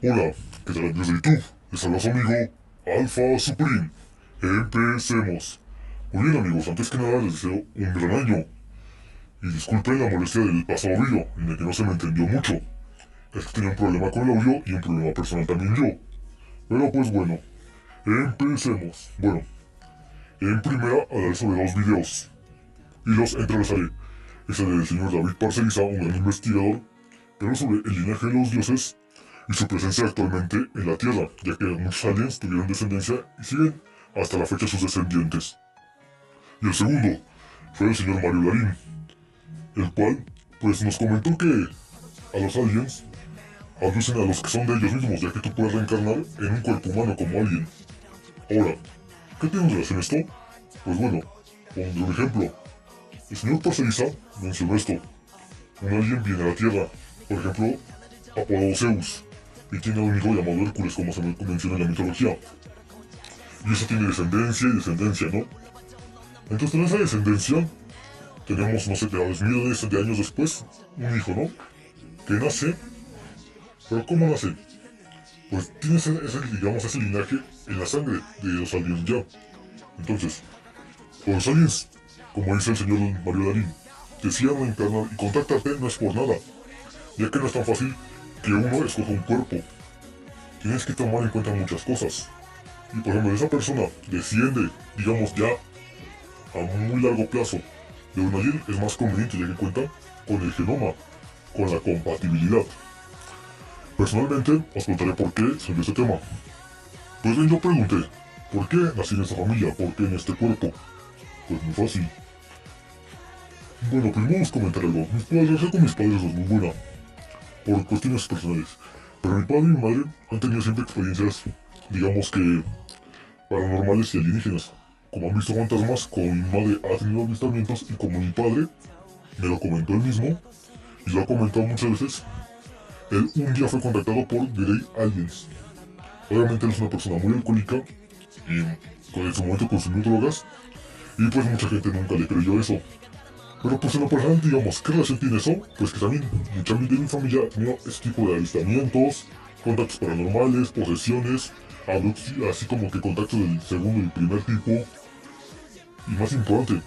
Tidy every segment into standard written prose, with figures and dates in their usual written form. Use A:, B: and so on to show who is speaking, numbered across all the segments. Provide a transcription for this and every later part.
A: Hola, ¿qué tal amigos de YouTube? Les habla su amigo Alpha Supreme. Empecemos. Muy bien amigos, antes que nada les deseo un gran año. Y disculpen la molestia del pasado video, en el que no se me entendió mucho. Es que tenía un problema con el audio y un problema personal también yo. Pero pues bueno, empecemos. Bueno, en primera hablaré sobre dos videos. Y los entrelazaré. Es el del señor David Parceriza, un gran investigador, pero sobre el linaje de los dioses y su presencia actualmente en la Tierra, ya que muchos aliens tuvieron descendencia y siguen hasta la fecha sus descendientes. Y el segundo fue el señor Mario Darín, el cual pues nos comentó que a los aliens abducen a los que son de ellos mismos, ya que tú puedes reencarnar en un cuerpo humano como alien. Ahora, ¿qué tiene en relación esto? Pues bueno, pondré un ejemplo. El señor Parceriza mencionó esto. Un alien viene a la Tierra, por ejemplo, apodado Zeus, y tiene un hijo llamado Hércules, como se menciona en la mitología. Y eso tiene descendencia y descendencia, ¿no? Entonces, en esa descendencia, tenemos, no sé, miles de años después, un hijo, ¿no? Que nace, pero ¿cómo nace? Pues tiene digamos, ese linaje en la sangre de los aliens ya. Entonces, los aliens, como dice el señor Mario Darín, decían reencarnar y contactarte no es por nada, ya que no es tan fácil que uno escoja un cuerpo. Tienes que tomar en cuenta muchas cosas. Y por ejemplo, esa persona desciende, digamos, ya a muy largo plazo de un alien, es más conveniente ya que cuenta con el genoma, con la compatibilidad. Personalmente, os contaré por qué salió este tema. Pues bien, yo pregunté, ¿por qué nací en esta familia? ¿Por qué en este cuerpo? Pues muy fácil. Bueno, primero os comentaré algo. La relación con mis padres es muy buena, por cuestiones personales. Pero mi padre y mi madre han tenido siempre experiencias, digamos que paranormales y alienígenas. Como han visto fantasmas, como mi madre ha tenido avistamientos y como mi padre me lo comentó él mismo, y lo ha comentado muchas veces, él un día fue contactado por Grey Aliens. Obviamente él es una persona muy alcohólica y en su momento consumió drogas, y pues mucha gente nunca le creyó eso. Pero pues en lo personal, digamos, ¿qué relación tiene eso? Pues que también mucha gente de mi familia ha tenido este tipo de avistamientos, contactos paranormales, posesiones, así como que contactos del segundo y primer tipo. Y más importante,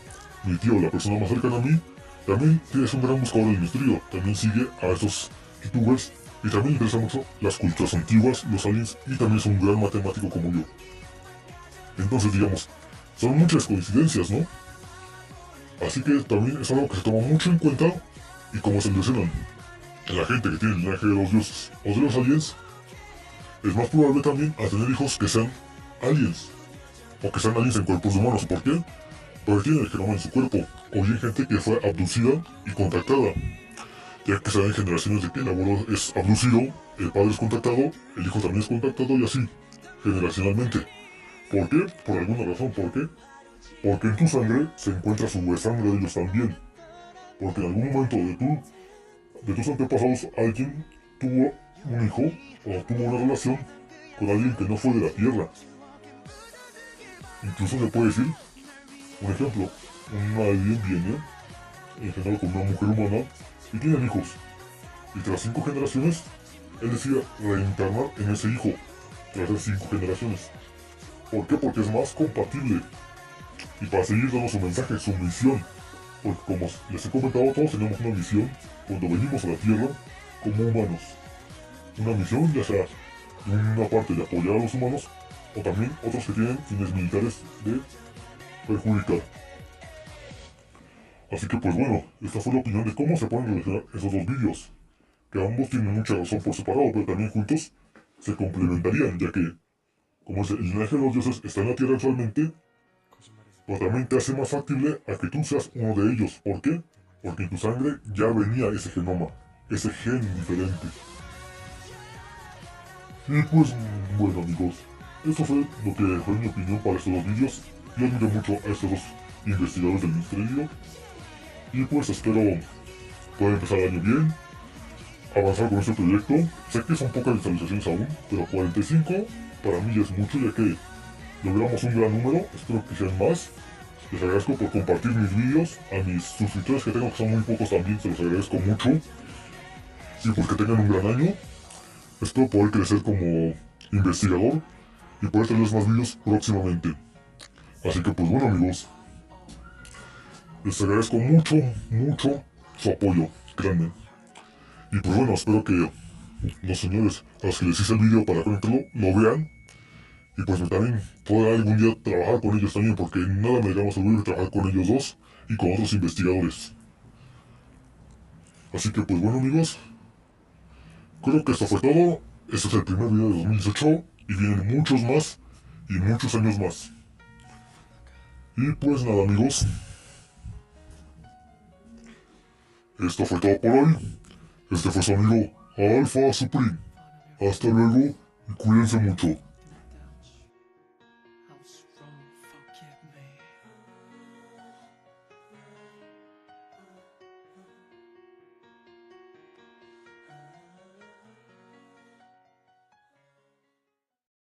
A: mi tío, la persona más cercana a mí, también es un gran buscador del misterio. También sigue a estos youtubers y también le interesan mucho las culturas antiguas, los aliens, y también es un gran matemático como yo. Entonces, digamos, son muchas coincidencias, ¿no? Así que también es algo que se toma mucho en cuenta y como se mencionan, en la gente que tiene el linaje de los dioses o de los aliens, es más probable también a tener hijos que sean aliens, o que sean aliens en cuerpos humanos. ¿Por qué? Porque tiene el genoma en su cuerpo, o bien gente que fue abducida y contactada, ya que se dan generaciones de que el abuelo es abducido, el padre es contactado, el hijo también es contactado y así, generacionalmente. ¿Por qué? Por alguna razón. ¿Por qué? Porque en tu sangre se encuentra su sangre de ellos también. Porque en algún momento de tus antepasados alguien tuvo un hijo o tuvo una relación con alguien que no fue de la tierra. Incluso se puede decir, un ejemplo, un alien viene engendrado con una mujer humana y tienen hijos. Y tras 5 generaciones, él decide reencarnar en ese hijo, tras esas 5 generaciones. ¿Por qué? Porque es más compatible. Y para seguir dando su mensaje, su misión. Porque como les he comentado, todos tenemos una misión cuando venimos a la Tierra como humanos. Una misión ya sea una parte de apoyar a los humanos o también otros que tienen fines militares de perjudicar. Así que pues bueno, esta fue la opinión de cómo se pueden relacionar esos dos vídeos, que ambos tienen mucha razón por separado, pero también juntos se complementarían, ya que, como es el linaje de los dioses está en la Tierra actualmente, pues también te hace más factible a que tú seas uno de ellos. ¿Por qué? Porque en tu sangre ya venía ese genoma, ese gen diferente. Y pues, bueno amigos, eso fue lo que fue mi opinión para estos dos vídeos. Yo admiro mucho a estos dos investigadores del misterio. Y pues espero poder empezar el año bien, avanzar con este proyecto. Sé que son pocas visualizaciones aún, pero 45 para mí ya es mucho, ya que logramos un gran número, espero que sean más. Les agradezco por compartir mis vídeos, a mis suscriptores que tengo que son muy pocos también, se los agradezco mucho. Y pues que tengan un gran año. Espero poder crecer como investigador y poder traerles más vídeos próximamente. Así que pues bueno amigos, les agradezco mucho su apoyo, créanme. Y pues bueno, espero que los señores a los que les hice el video para conectarlo lo vean. Y pues también pueda algún día trabajar con ellos también, porque nada me da más orgullo que trabajar con ellos dos y con otros investigadores. Así que pues bueno amigos, creo que esto fue todo. Este es el primer video de 2018 y vienen muchos más y muchos años más. Y pues nada amigos, esto fue todo por hoy. Este fue su amigo Alpha Supreme. Hasta luego y cuídense mucho.